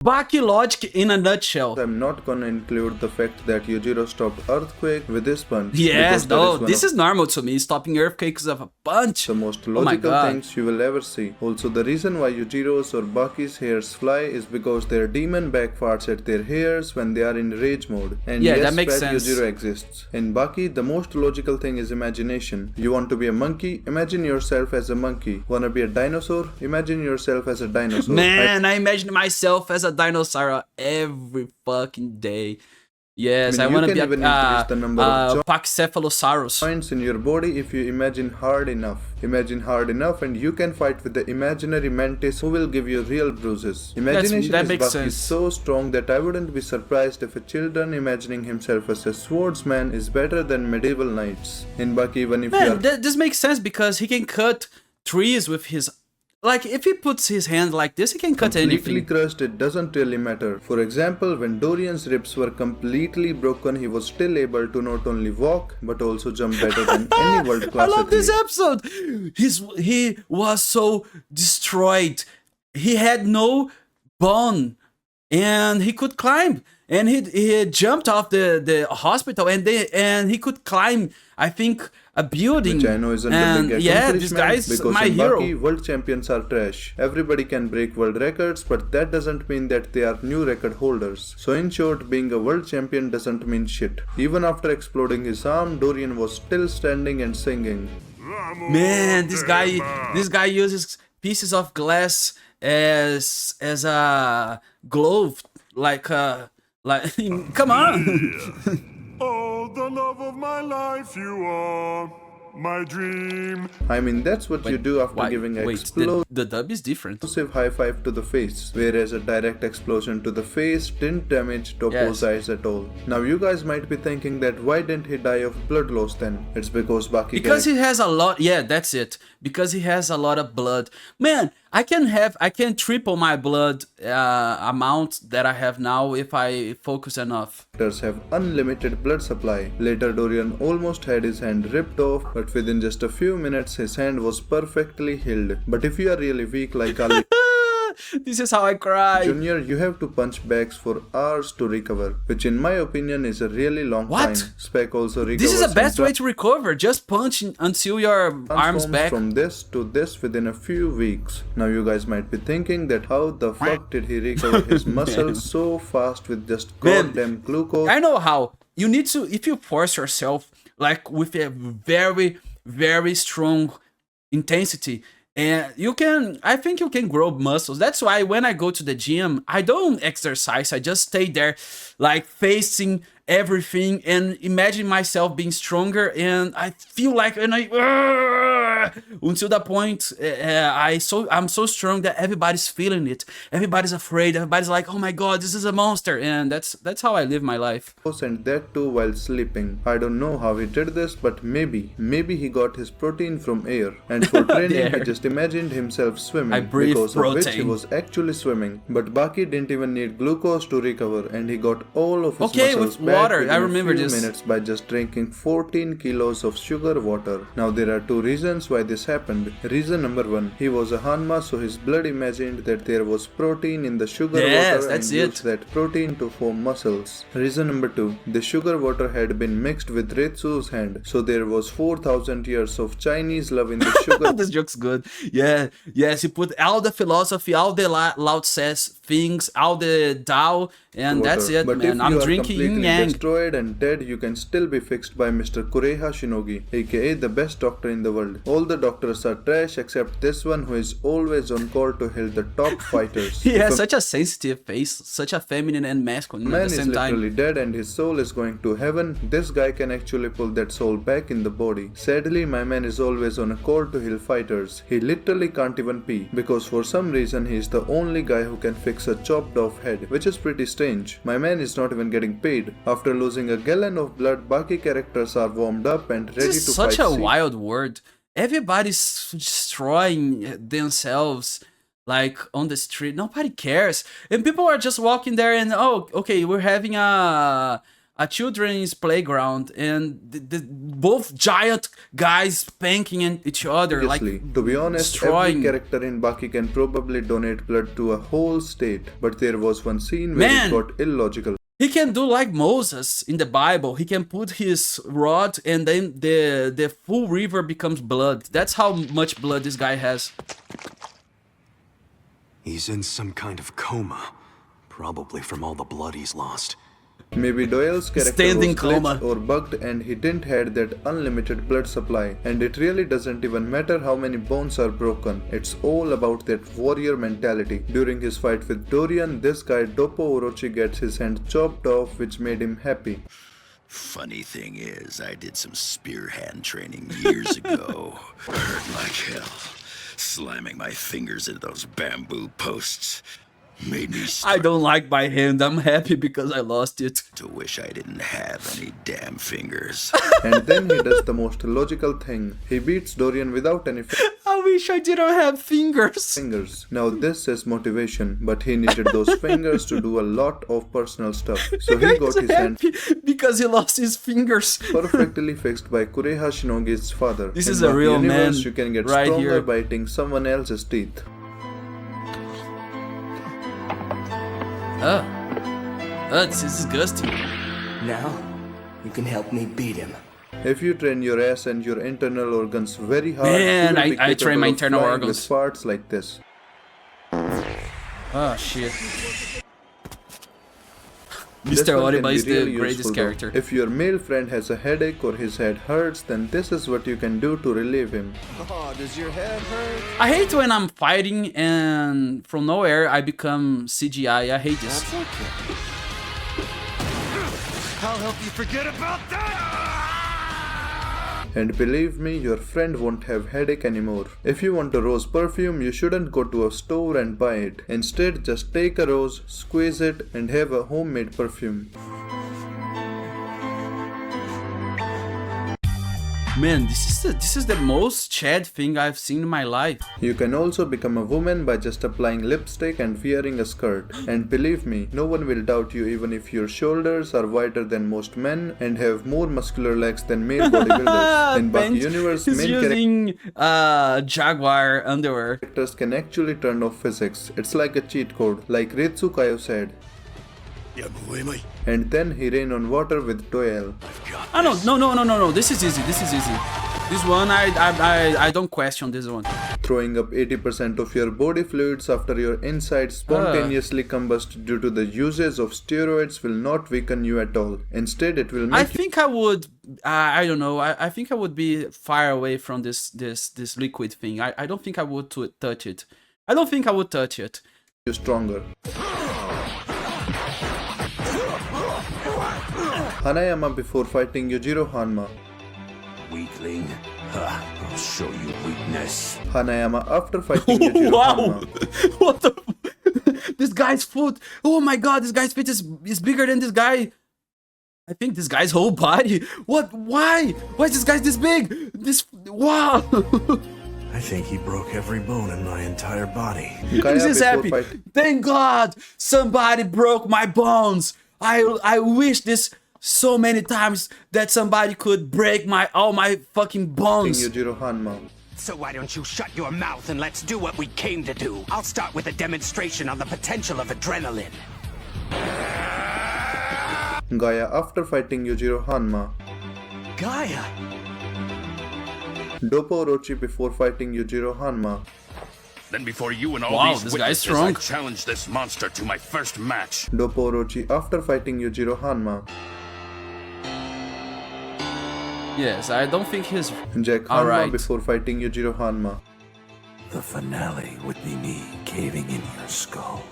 Baki logic in a nutshell. I'm not gonna include the fact that Yujiro stopped Earthquake with this punch. Yes, because that no, is one this of is normal to me. Stopping earthquakes of a punch. the most Oh my logical God. things you will ever see. Also, the reason why Yujiro's or Baki's hairs fly is because their demon back farts at their hairs when they are in rage mode. And Yeah, yes, that makes Fat sense. Yujiro exists. In Baki, the most logical thing is imagination. You want to be a monkey? Imagine yourself as a monkey. Wanna be a dinosaur? Imagine yourself as a dinosaur. Man, I imagine myself as a dinosaur every fucking day. Yes, I you want to can be even increase the number of Pachycephalosaurus. joints in your body if you imagine hard enough. Imagine hard enough and you can fight with the imaginary mantis who will give you real bruises. Imagination that is makes Baki sense. so strong that I wouldn't be surprised if a children imagining himself as a swordsman is better than medieval knights. In Baki, even if you are Man, this makes sense because he can cut trees with his... Like, if he puts his hand like this, he can cut completely anything. crushed, it doesn't really matter. For example, when Dorian's ribs were completely broken, he was still able to not only walk, but also jump better than any world-class I love this athlete. episode. He was so destroyed. He had no bone, and he could climb. And he jumped off the hospital, and he could climb. I think a building. Which I know isn't a and big yeah, this accomplishment guy is because my in hero. Baki, world champions are trash. Everybody can break world records, but that doesn't mean that they are new record holders. So in short, being a world champion doesn't mean shit. Even after exploding his arm, Dorian was still standing and singing. Man, this guy uses pieces of glass as a glove, like come on. Oh, the love of my life, you are my dream. I mean, that's what you do after giving explosive the dub is different. high five to the face, whereas a direct explosion to the face didn't damage Toppo's eyes at all. Now you guys might be thinking that why didn't he die of blood loss then? It's because Baki Because he has a lot. Yeah, that's it. Because he has a lot of blood. Man, I can triple my blood amount that I have now if I focus enough. characters have unlimited blood supply. Later, Dorian almost had his hand ripped off, but within just a few minutes his hand was perfectly healed. But if you are really weak like Ali This is how I cry. Junior, you have to punch bags for hours to recover, which in my opinion is a really long What? time. Spec also recovers This is the and best way to recover. Just punch until your arms transforms back. from this to this within a few weeks. Now you guys might be thinking that how the fuck did he recover his muscles so fast with just goddamn glucose? I know how. You need to, if you force yourself, like with a very, very strong intensity, and you can, I think you can grow muscles. That's why when I go to the gym, I don't exercise. I just stay there, like facing everything and imagine myself being stronger. And I feel like, and until the point, I'm so strong that everybody's feeling it. Everybody's afraid. Everybody's like, oh my God, this is a monster. And that's how I live my life. And that too while sleeping. I don't know how he did this, but maybe he got his protein from air. And for training, he just imagined himself swimming. I breathe because of which he protein. was actually swimming. But Baki didn't even need glucose to recover, and he got all of his Okay, muscles with back water. within I remember a few this. minutes by just drinking 14 kilos of sugar water. Now there are two reasons why this happened. Reason number one, he was a Hanma, so his blood imagined that there was protein in the sugar Yes, water that's and it. used that protein to form muscles. Reason number two, the sugar water had been mixed with Retsu's hand, so there was 4,000 years of Chinese love in the sugar. This joke's good. Yeah, yes, you put all the philosophy, all the Lao Tse's things, all the Tao, and that's water. it, But man. if I'm you are drinking yin completely yang. destroyed and dead, you can still be fixed by Mr. Kureha Shinogi, aka the best doctor in the world. All the doctors are trash except this one who is always on call to heal the top fighters. He If has a such a sensitive face, such a feminine and masculine at man the is same time. literally dead and his soul is going to heaven, this guy can actually pull that soul back in the body. Sadly, my man is always on a call to heal fighters. He literally can't even pee, because for some reason he is the only guy who can fix a chopped off head, which is pretty strange. My man is not even getting paid. After losing a gallon of blood, Baki characters are warmed up and ready This to is such fight a C. wild word. Everybody's destroying themselves like on the street. Nobody cares. And people are just walking there and, oh, okay, we're having a a children's playground, and both giant guys spanking each other, like Seriously, to be honest, destroying. every character in Baki can probably donate blood to a whole state, but there was one scene where Man. it got illogical. He can do like Moses in the Bible. He can put his rod and then the full river becomes blood. That's how much blood this guy has. He's in some kind of coma. Probably from all the blood he's lost. Maybe Doyle's character Standing was glitched coma. or bugged and he didn't have that unlimited blood supply. And it really doesn't even matter how many bones are broken. It's all about that warrior mentality. During his fight with Dorian, this guy Dopo Orochi gets his hand chopped off, which made him happy. Funny thing is, I did some spear hand training years ago. Hurt like hell. Slamming my fingers into those bamboo posts made me I don't like my hand. I'm happy because I lost it. to wish I didn't have any damn fingers. And then he does the most logical thing. He beats Dorian without any I wish I didn't have fingers. fingers. Now this is motivation, but he needed those fingers to do a lot of personal stuff. So he got He's his hand happy because he lost his fingers. perfectly fixed by Kureha Shinogi's father. This In is a Baki real universe, man you can get right stronger here. by eating someone else's teeth. This is disgusting. Now, you can help me beat him. If you train your ass and your internal organs very hard, Man, you will be I train capable my of internal flying organs. with parts like this. Oh shit. This Mr. one can Oriba be is the really greatest useful, though. character. If your male friend has a headache or his head hurts, then this is what you can do to relieve him. Oh, does your head hurt? I hate when I'm fighting and from nowhere I become CGI. I hate this. That's okay. I'll help you forget about that! And believe me, your friend won't have headache anymore. If you want a rose perfume, you shouldn't go to a store and buy it. Instead, just take a rose, squeeze it, and have a homemade perfume. Man, this is the most Chad thing I've seen in my life. You can also become a woman by just applying lipstick and wearing a skirt. And believe me, no one will doubt you even if your shoulders are wider than most men and have more muscular legs than male bodybuilders. In Baki Bench universe, is main using Jaguar underwear. characters can actually turn off physics. It's like a cheat code, like Ritsu Kaio said. And then he ran on water with Doyle. Oh no. This is easy. This is easy. This one I don't question this one. Throwing up 80% of your body fluids after your insides spontaneously combust due to the usage of steroids will not weaken you at all. Instead, it will I make think I would. I don't know. I think I would be far away from this liquid thing. I don't think I would touch it. I don't think I would touch it. you stronger. Hanayama before fighting Yujiro Hanma. Weakling. Ha, I'll show you weakness. Hanayama after fighting Yujiro Wow! Hanma. What the? This guy's foot. Oh my god! This guy's feet is bigger than this guy. I think this guy's whole body. What? Why? Why is this guy this big? This. Wow! I think he broke every bone in my entire body. Kaya He's just before happy. fighting Thank God somebody broke my bones. I wish this so many times that somebody could break all my fucking bones. Yujiro Hanma. So why don't you shut your mouth and let's do what we came to do? I'll start with a demonstration on the potential of adrenaline. Gaia after fighting Yujiro Hanma. Gaia! Dopo Orochi before fighting Yujiro Hanma. Then before you and all Wow, these this guy's witnesses, I strong. challenge this monster to my first match. Dopo Orochi after fighting Yujiro Hanma. Yes, I don't think he's. Jack Hanma Alright. before fighting Yujiro Hanma. The finale would be me caving in your skull.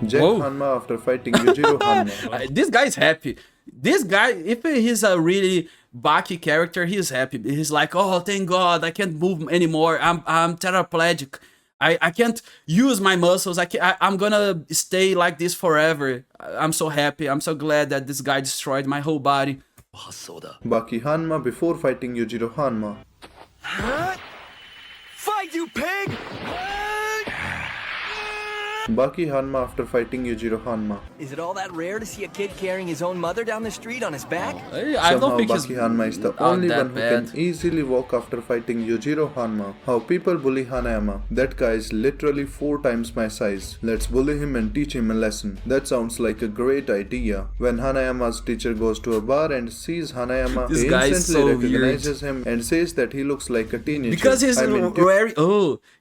Jack Whoa. Hanma after fighting Yujiro Hanma. This guy's happy. This guy, if he's a really Baki character, he's happy. He's like, oh, thank God, I can't move anymore. I'm tetraplegic. I can't use my muscles. I'm gonna stay like this forever. I'm so happy. I'm so glad that this guy destroyed my whole body. Baki Hanma before fighting Yujiro Hanma. Fight, you pig! Baki Hanma after fighting Yujiro Hanma. Is it all that rare to see a kid carrying his own mother down the street on his back? I don't Somehow think Baki Hanma is the only that one who bad. can easily walk after fighting Yujiro Hanma. How people bully Hanayama. That guy is literally 4 times my size. Let's bully him and teach him a lesson. That sounds like a great idea. When Hanayama's teacher goes to a bar and sees Hanayama, This he guy is instantly so recognizes him and says that he looks like a teenager. Because he's wearing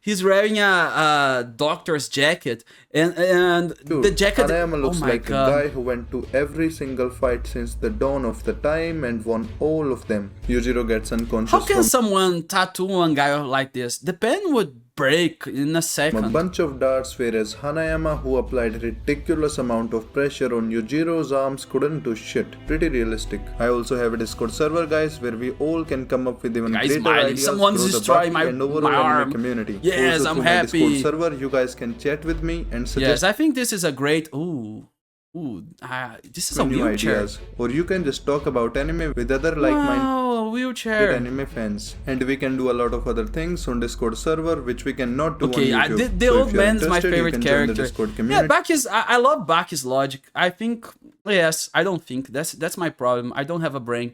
he's wearing a doctor's jacket and Dude, the jacket. Hanayama looks oh my like God. a guy who went to every single fight since the dawn of the time and won all of them. Yujiro gets unconscious How can from someone tattoo one guy like this? The pen would break in a a second. bunch of darts, whereas Hanayama, who applied ridiculous amount of pressure on Yujiro's arms, couldn't do shit. Pretty realistic. I also have a Discord server, guys, where we all can come up with even Guys, greater smiling. ideas, Someone's grow the destroying Baki and overall my anime arm. community. Yes, Also I'm through my happy. Discord server, you guys can chat with me and suggest Yes, I think this is a great. This is a new wheelchair. ideas. Or you can just talk about anime with other like-minded Wow, wheelchair. anime fans, and we can do a lot of other things on Discord server which we cannot do Okay, on YouTube. the So old if you're man is my interested, you favorite can join the character. Discord Yeah, community. Baki's. I love Baki's logic. I think yes, I don't think that's my problem. I don't have a brain.